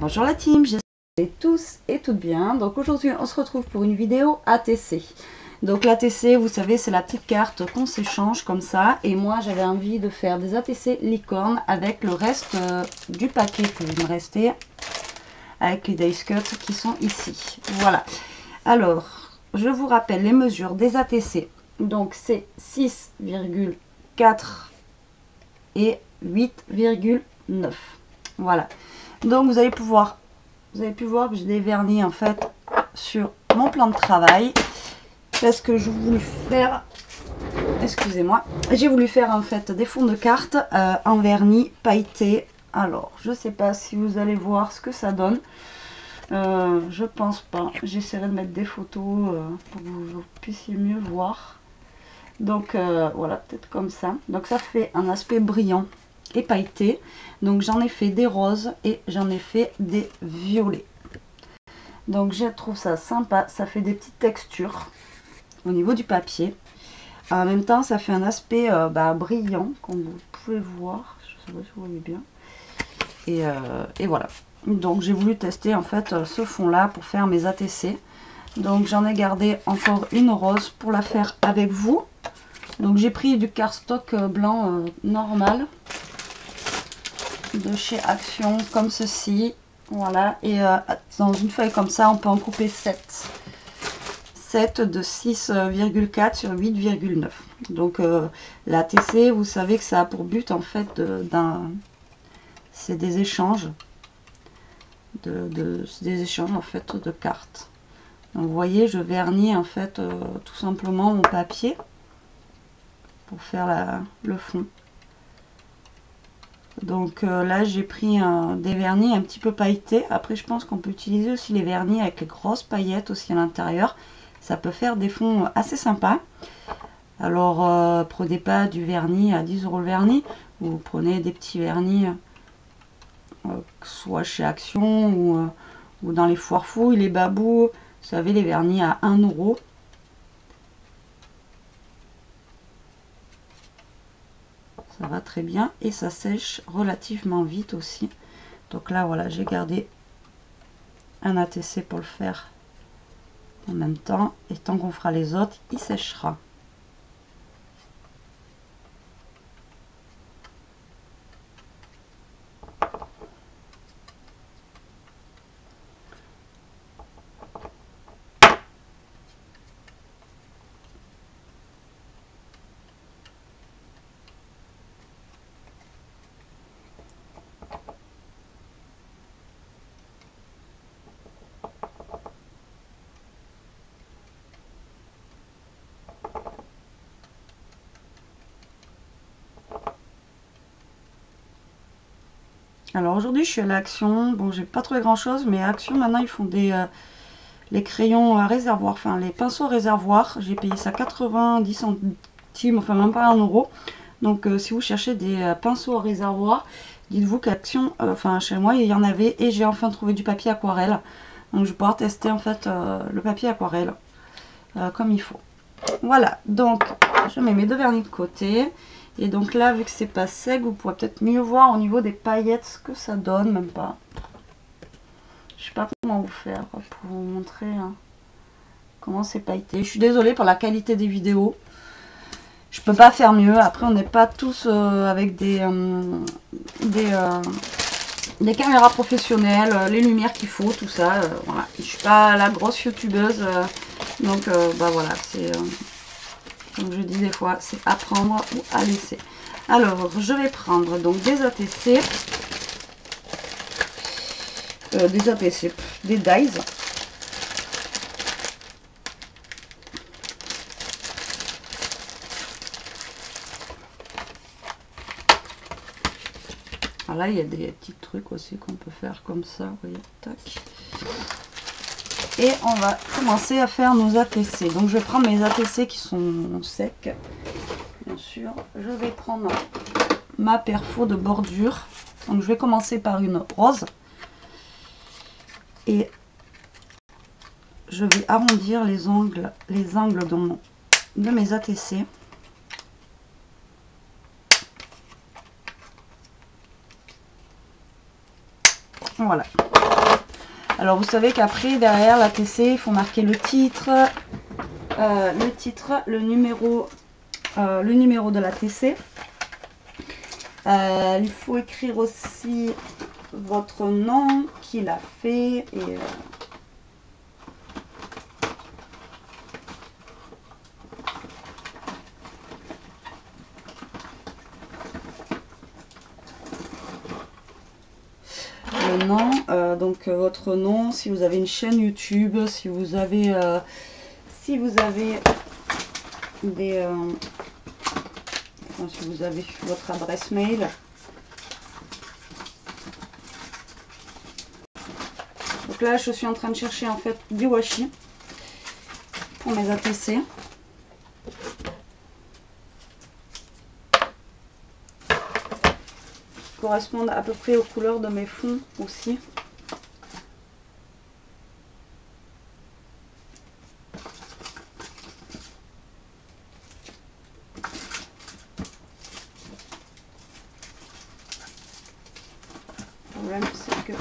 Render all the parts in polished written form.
Bonjour la team, j'espère que vous allez tous et toutes bien. Donc aujourd'hui on se retrouve pour une vidéo ATC. Donc l'ATC, vous savez, c'est la petite carte qu'on s'échange comme ça. Et moi j'avais envie de faire des ATC licorne avec le reste du paquet que il me restait, avec les dice cuts qui sont ici. Voilà. Alors, je vous rappelle les mesures des ATC. Donc c'est 6,4 et 8,9. Voilà. Donc vous avez pu voir que j'ai des vernis en fait sur mon plan de travail parce que je voulais faire, excusez-moi, j'ai voulu faire en fait des fonds de cartes en vernis pailleté. Alors je sais pas si vous allez voir ce que ça donne, je pense pas. J'essaierai de mettre des photos pour que vous puissiez mieux voir. Donc voilà, peut-être comme ça. Donc ça fait un aspect brillant et pailleté. Donc j'en ai fait des roses et j'en ai fait des violets. Donc je trouve ça sympa, ça fait des petites textures au niveau du papier. En même temps ça fait un aspect brillant, comme vous pouvez voir. Je sais pas si vous voyez bien. Et voilà. Donc j'ai voulu tester en fait ce fond là pour faire mes ATC. Donc j'en ai gardé encore une rose pour la faire avec vous. Donc j'ai pris du cardstock blanc normal de chez Action comme ceci. Voilà, et dans une feuille comme ça on peut en couper 7 de 6,4 sur 8,9. Donc la TC, vous savez que ça a pour but en fait c'est des échanges des échanges en fait de cartes. Donc vous voyez, je vernis en fait tout simplement mon papier pour faire le fond. Donc là j'ai pris des vernis un petit peu pailletés. Après je pense qu'on peut utiliser aussi les vernis avec les grosses paillettes aussi à l'intérieur. Ça peut faire des fonds assez sympas. Alors prenez pas du vernis à 10 € le vernis. Vous prenez des petits vernis soit chez Action ou dans les foires fouilles, les babous. Vous savez, les vernis à 1 €. Ça va très bien et ça sèche relativement vite aussi. Donc là voilà, j'ai gardé un ATC pour le faire en même temps, et tant qu'on fera les autres, il séchera. Alors aujourd'hui je suis à l'Action, bon j'ai pas trouvé grand chose, mais Action maintenant ils font les crayons à réservoir, enfin les pinceaux réservoirs. J'ai payé ça 90 centimes, enfin même pas 1 €. Donc si vous cherchez des pinceaux à réservoir, dites-vous qu'Action, enfin chez moi il y en avait, et j'ai enfin trouvé du papier aquarelle. Donc je vais pouvoir tester en fait le papier aquarelle comme il faut. Voilà, donc je mets mes deux vernis de côté. Et donc là, vu que c'est pas sec, vous pourrez peut-être mieux voir au niveau des paillettes ce que ça donne, même pas. Je sais pas comment vous faire pour vous montrer comment c'est pailleté. Je suis désolée pour la qualité des vidéos. Je peux pas faire mieux. Après, on n'est pas tous avec des caméras professionnelles, les lumières qu'il faut, tout ça. Voilà. Je suis pas la grosse youtubeuse. Donc, bah voilà, c'est... comme je dis des fois, c'est à prendre ou à laisser. Alors, je vais prendre donc des ATC, des dies. Alors là, il y a des petits trucs aussi qu'on peut faire comme ça, vous voyez, tac. Et on va commencer à faire nos ATC. Donc je vais prendre mes ATC qui sont secs. Bien sûr, je vais prendre ma perfo de bordure. Donc je vais commencer par une rose. Et je vais arrondir les angles de mes ATC. Voilà. Alors vous savez qu'après derrière la TC il faut marquer le titre, le numéro de la TC. Il faut écrire aussi votre nom, qui l'a fait et le nom, donc votre nom, si vous avez une chaîne YouTube, si vous avez des si vous avez votre adresse mail. Donc là je suis en train de chercher en fait du washi pour mes ATC. Correspondent à peu près aux couleurs de mes fonds aussi. Le problème c'est que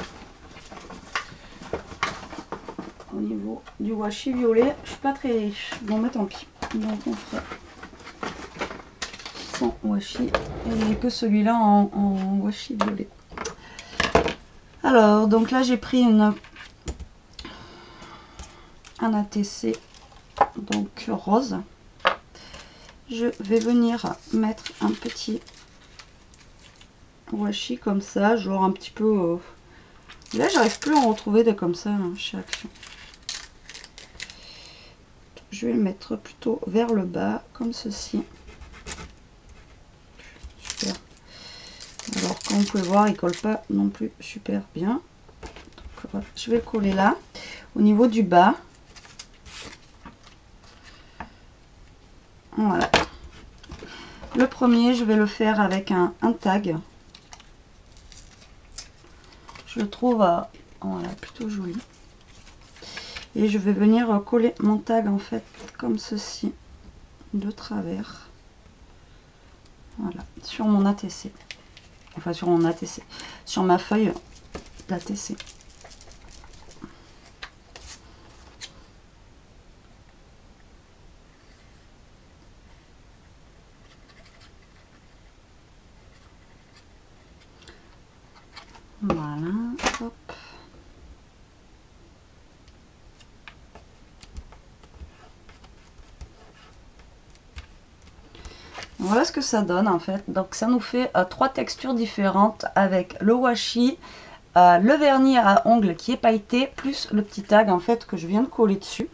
au niveau du washi violet, je suis pas très riche. Bon mais tant pis. Donc on fera sans washi et que celui-là en washi violet. Alors donc là j'ai pris un ATC donc rose. Je vais venir mettre un petit washi comme ça, genre un petit peu là j'arrive plus à en retrouver des comme ça hein, chez Action. Je vais le mettre plutôt vers le bas comme ceci. Super. Alors comme vous pouvez voir il colle pas non plus super bien. Donc, voilà. Je vais le coller là au niveau du bas. Voilà. Le premier je vais le faire avec un tag. Je le trouve voilà, plutôt joli. Et je vais venir coller mon tag en fait comme ceci de travers. Voilà, sur mon ATC. Enfin sur mon ATC. Sur ma feuille d'ATC. Voilà, hop. Voilà ce que ça donne en fait. Donc ça nous fait 3 textures différentes avec le washi, le vernis à ongles qui est pailleté, plus le petit tag en fait que je viens de coller dessus.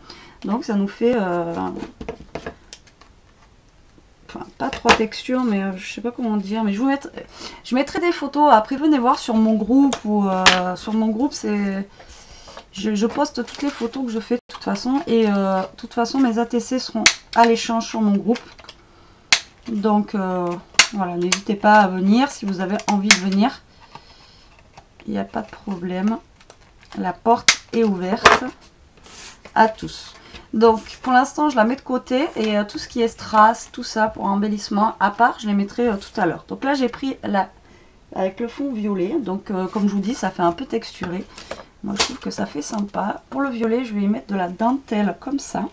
Donc ça nous fait enfin pas 3 textures, mais je sais pas comment dire, mais je mettrai des photos. Après venez voir sur mon groupe ou sur mon groupe, c'est je poste toutes les photos que je fais de toute façon, et de toute façon mes ATC seront à l'échange sur mon groupe. Donc voilà, n'hésitez pas à venir si vous avez envie de venir. Il n'y a pas de problème. La porte est ouverte à tous. Donc pour l'instant je la mets de côté, et tout ce qui est strass, tout ça pour embellissement à part, je les mettrai tout à l'heure. Donc là j'ai pris avec le fond violet, donc comme je vous dis ça fait un peu texturé. Moi je trouve que ça fait sympa. Pour le violet je vais y mettre de la dentelle comme ça.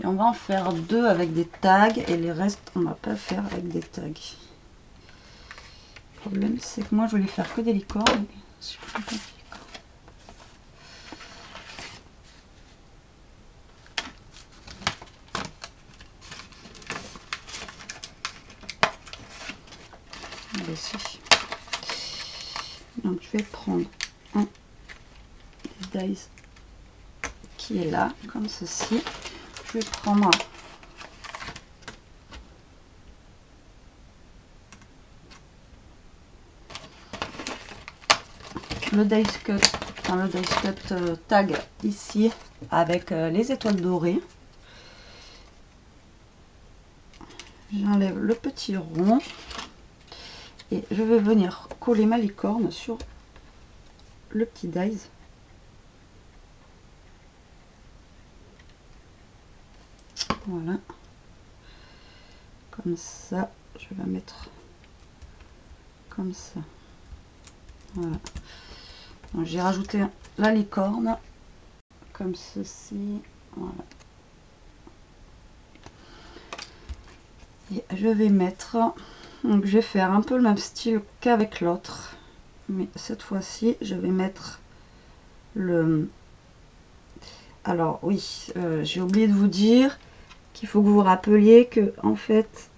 Et on va en faire 2 avec des tags, et les restes on va pas faire avec des tags. Le problème c'est que moi je voulais faire que des licornes. Donc je vais prendre un dies qui est là comme ceci. Je vais prendre le dice cut, enfin le dice cut tag ici avec les étoiles dorées. J'enlève le petit rond et je vais venir coller ma licorne sur le petit dies. Voilà. comme ça. Je vais la mettre comme ça. Voilà. J'ai rajouté la licorne comme ceci. Voilà. Et je vais mettre, donc je vais faire un peu le même style qu'avec l'autre, mais cette fois-ci je vais mettre le... Alors oui, j'ai oublié de vous dire qu'il faut que vous vous rappeliez que en fait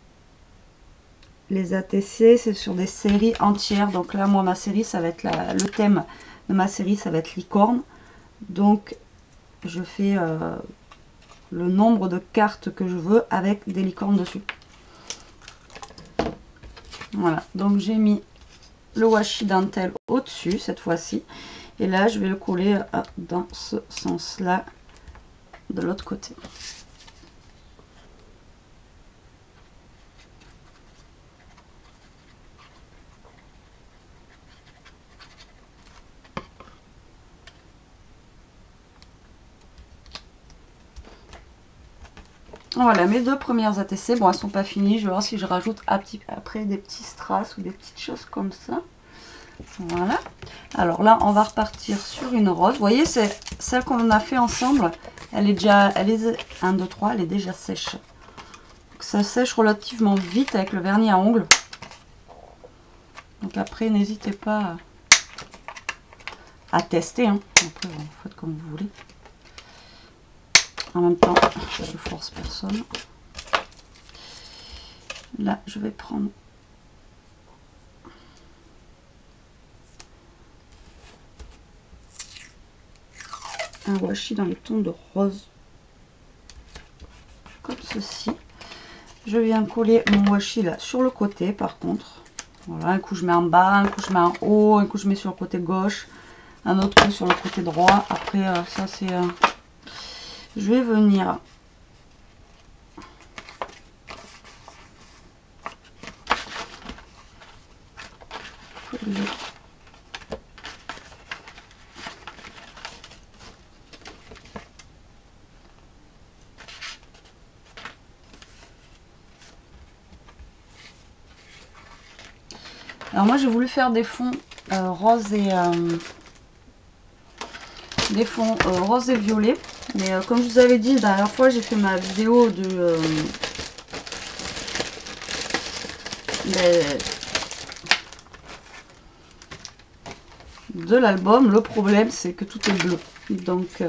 les ATC c'est sur des séries entières. Donc là moi ma série ça va être le thème de ma série ça va être licorne, donc je fais le nombre de cartes que je veux avec des licornes dessus. Voilà, donc j'ai mis le washi dentelle au-dessus cette fois-ci. Et là, je vais le coller dans ce sens-là, de l'autre côté. Voilà, mes deux premières ATC, bon, elles sont pas finies. Je vais voir si je rajoute après des petits strass ou des petites choses comme ça. Voilà. Alors là, on va repartir sur une rose. Vous voyez, c'est celle qu'on a fait ensemble. Elle est déjà, 1, 2, 3, elle est déjà sèche. Donc, ça sèche relativement vite avec le vernis à ongles. Donc après, n'hésitez pas à tester. Hein. Après, vous faites comme vous voulez. En même temps, je force personne. Là, je vais prendre un washi dans les tons de rose, comme ceci. Je viens coller mon washi là sur le côté, par contre. Voilà, un coup je mets en bas, un coup je mets en haut, un coup je mets sur le côté gauche, un autre coup sur le côté droit. Après, ça c'est... je vais venir coller. Alors moi j'ai voulu faire des fonds roses et des fonds roses et violets, mais comme je vous avais dit la dernière fois, j'ai fait ma vidéo de l'album. Le problème c'est que tout est bleu, donc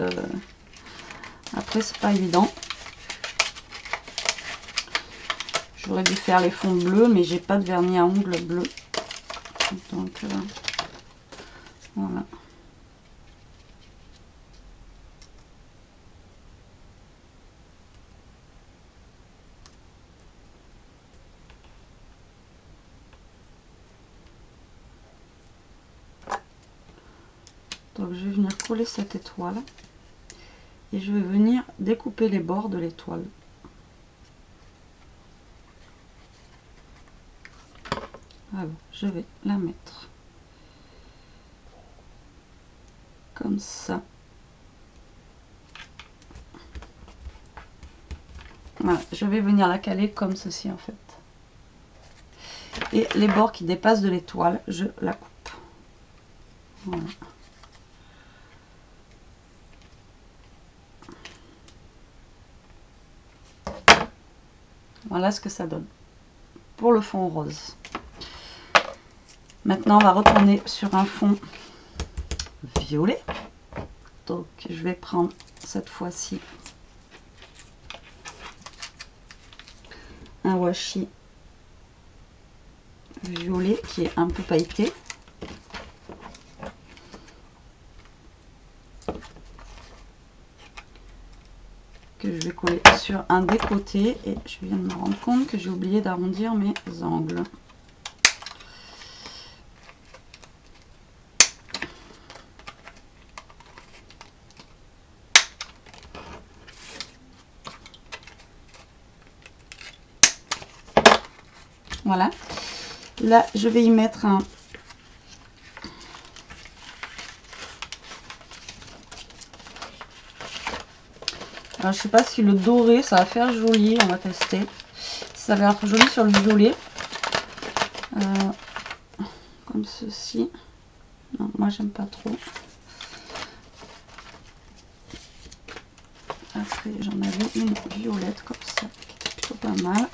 après c'est pas évident. J'aurais dû faire les fonds bleus, mais j'ai pas de vernis à ongles bleu, donc voilà. Donc je vais venir coller cette étoile et je vais venir découper les bords de l'étoile. Alors je vais la mettre comme ça. Voilà, je vais venir la caler comme ceci en fait. Et les bords qui dépassent de l'étoile, je la coupe. Voilà. Voilà ce que ça donne pour le fond rose. Maintenant, on va retourner sur un fond violet. Donc, je vais prendre cette fois-ci un washi violet qui est un peu pailleté. Que je vais coller sur un des côtés et je viens de me rendre compte que j'ai oublié d'arrondir mes angles. Voilà. Là, je vais y mettre un... Alors, je sais pas si le doré, ça va faire joli. On va tester. Ça va être joli sur le violet. Comme ceci. Non, moi j'aime pas trop. Après j'en avais une violette comme ça, qui était plutôt pas mal.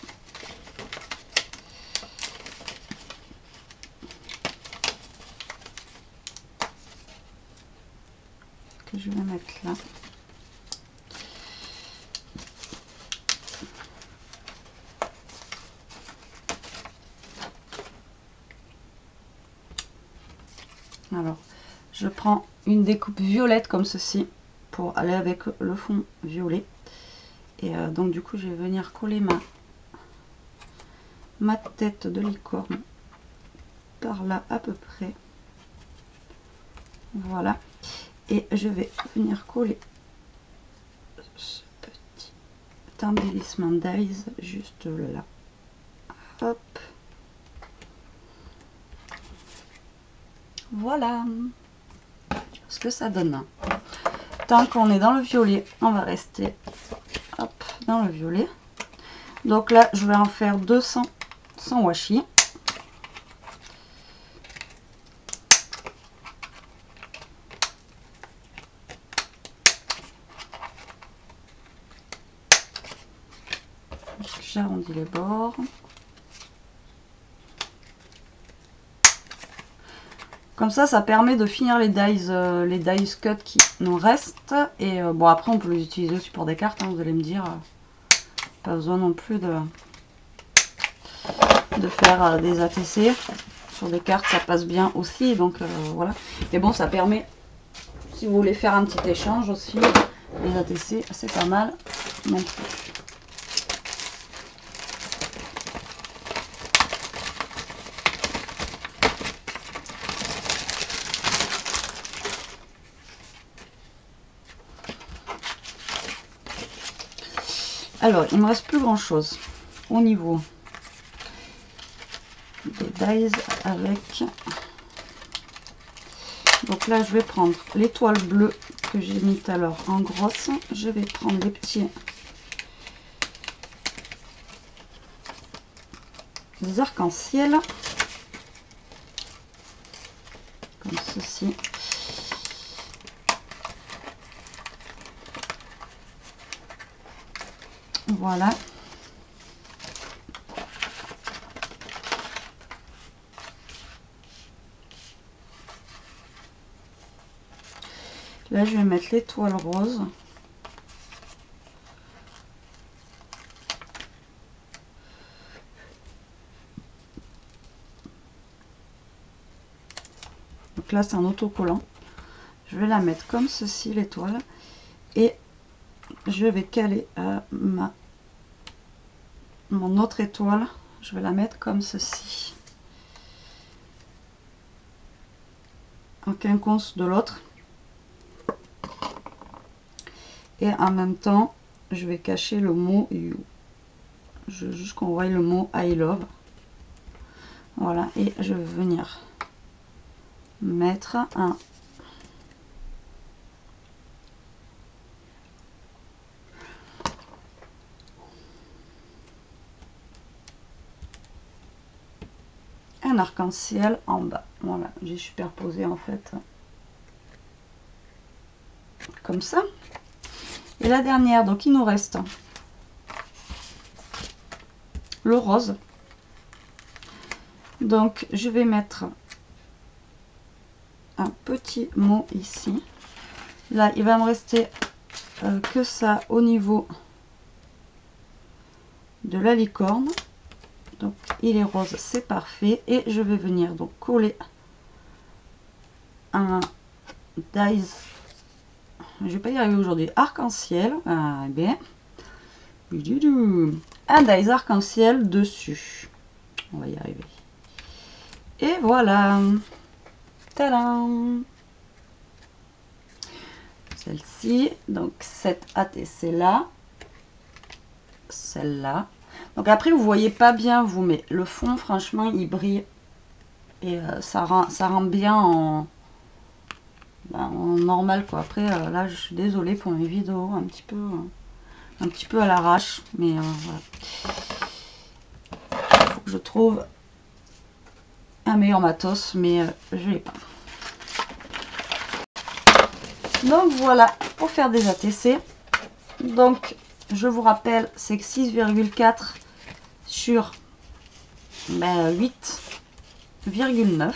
Que je vais mettre là. Alors, je prends une découpe violette comme ceci pour aller avec le fond violet. Et donc du coup, je vais venir coller ma tête de licorne par là à peu près. Voilà. Et je vais venir coller ce petit embellissement d'Aïs juste là. Hop. Voilà ce que ça donne. Tant qu'on est dans le violet, on va rester hop, dans le violet. Donc là, je vais en faire 200 sans washi. J'arrondis les bords. Comme ça permet de finir les dies cut qui nous restent. Et bon, après, on peut les utiliser aussi pour des cartes, hein, vous allez me dire. Pas besoin non plus de faire des ATC. Sur des cartes, ça passe bien aussi. Donc, voilà. Mais bon, ça permet, si vous voulez faire un petit échange aussi, les ATC, c'est pas mal non plus. Alors, il me reste plus grand chose au niveau des dies avec. Donc là, je vais prendre l'étoile bleue que j'ai mis tout à l'heure en grosse. Je vais prendre des petits arcs-en-ciel comme ceci. Voilà. Là, je vais mettre l'étoile rose. Donc là, c'est un autocollant. Je vais la mettre comme ceci, l'étoile. Et je vais caler mon autre étoile. Je vais la mettre comme ceci. En quinconce de l'autre. Et en même temps, je vais cacher le mot You. Juste qu'on voit le mot I love. Voilà, et je vais venir mettre un arc-en-ciel en bas. Voilà, j'ai superposé en fait comme ça. Et la dernière, donc il nous reste le rose. Donc je vais mettre un petit mot ici. Là, il va me rester que ça au niveau de la licorne. Donc il est rose, c'est parfait. Et je vais venir donc coller un dies. Je vais pas y arriver aujourd'hui. Arc-en-ciel. Ah, bien. Un dies arc-en-ciel dessus. On va y arriver. Et voilà. Tadam. Celle-ci. Donc cette ATC là. Celle-là. Donc après vous voyez pas bien vous, mais le fond franchement il brille. Et ça rend bien en normal quoi. Après là je suis désolée pour mes vidéos un petit peu à l'arrache, mais voilà. je trouve un meilleur matos, mais je l'ai pas. Donc voilà, pour faire des ATC. Donc je vous rappelle, c'est que 6,4 sur 8,9.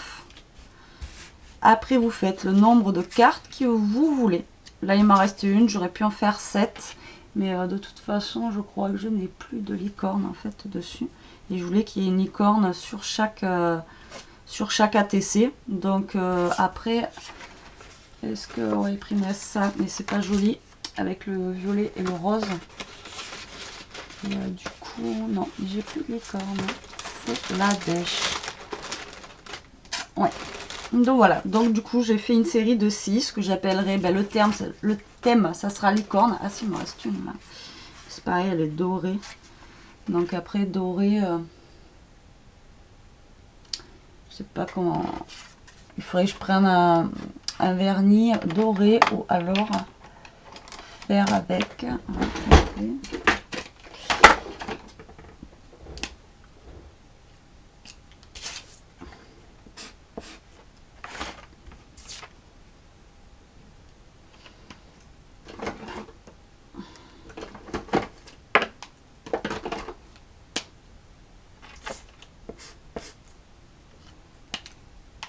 Après vous faites le nombre de cartes que vous voulez. Là il m'en reste une, j'aurais pu en faire 7. Mais de toute façon je crois que je n'ai plus de licorne en fait dessus. Et je voulais qu'il y ait une licorne sur chaque ATC. Donc après, est-ce qu'on va imprimer ça? Mais c'est pas joli avec le violet et le rose. Et du coup, non, j'ai plus de licorne. C'est la dèche. Ouais. Donc voilà. Donc du coup, j'ai fait une série de 6 que j'appellerai, le thème, ça sera licorne. Ah si, il me reste une là. C'est pareil, elle est dorée. Donc après, dorée, je sais pas comment. Il faudrait que je prenne un vernis doré ou alors faire avec.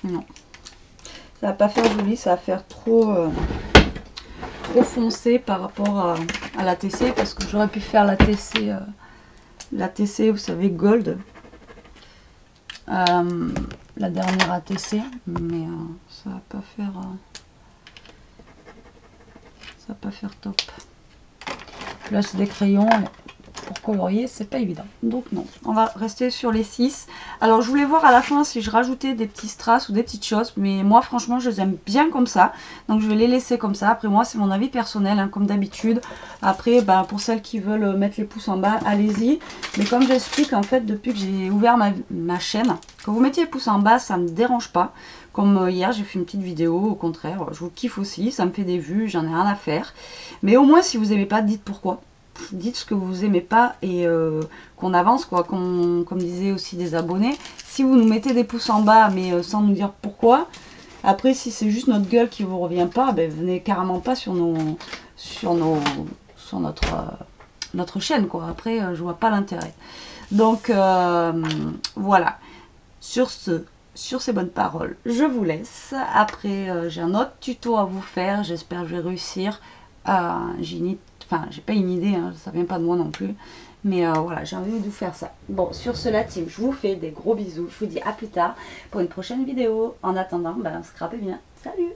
Non, ça va pas faire joli, ça va faire trop foncé par rapport à l'ATC, parce que j'aurais pu faire l'ATC, vous savez, gold, la dernière ATC, mais ça va pas faire top. Là c'est des crayons. Pour colorier, c'est pas évident. Donc non, on va rester sur les 6. Alors je voulais voir à la fin si je rajoutais des petits strass ou des petites choses, mais moi franchement je les aime bien comme ça. Donc je vais les laisser comme ça. Après moi c'est mon avis personnel, hein, comme d'habitude. Après pour celles qui veulent mettre les pouces en bas, allez-y. Mais comme j'explique en fait depuis que j'ai ouvert ma chaîne, quand vous mettez les pouces en bas ça me dérange pas. Comme hier j'ai fait une petite vidéo, au contraire, je vous kiffe aussi, ça me fait des vues, j'en ai rien à faire. Mais au moins si vous aimez pas, dites pourquoi. Dites ce que vous aimez pas et qu'on avance quoi, comme disaient aussi des abonnés. Si vous nous mettez des pouces en bas mais sans nous dire pourquoi, après si c'est juste notre gueule qui vous revient pas, venez carrément pas sur notre chaîne quoi. Après je vois pas l'intérêt. Donc voilà, sur ces bonnes paroles je vous laisse. Après j'ai un autre tuto à vous faire, j'espère que je vais réussir. J'ai pas une idée, hein, ça vient pas de moi non plus. Mais voilà, j'ai envie de vous faire ça. Bon, sur ce la team, je vous fais des gros bisous. Je vous dis à plus tard pour une prochaine vidéo. En attendant, scrapez bien. Salut!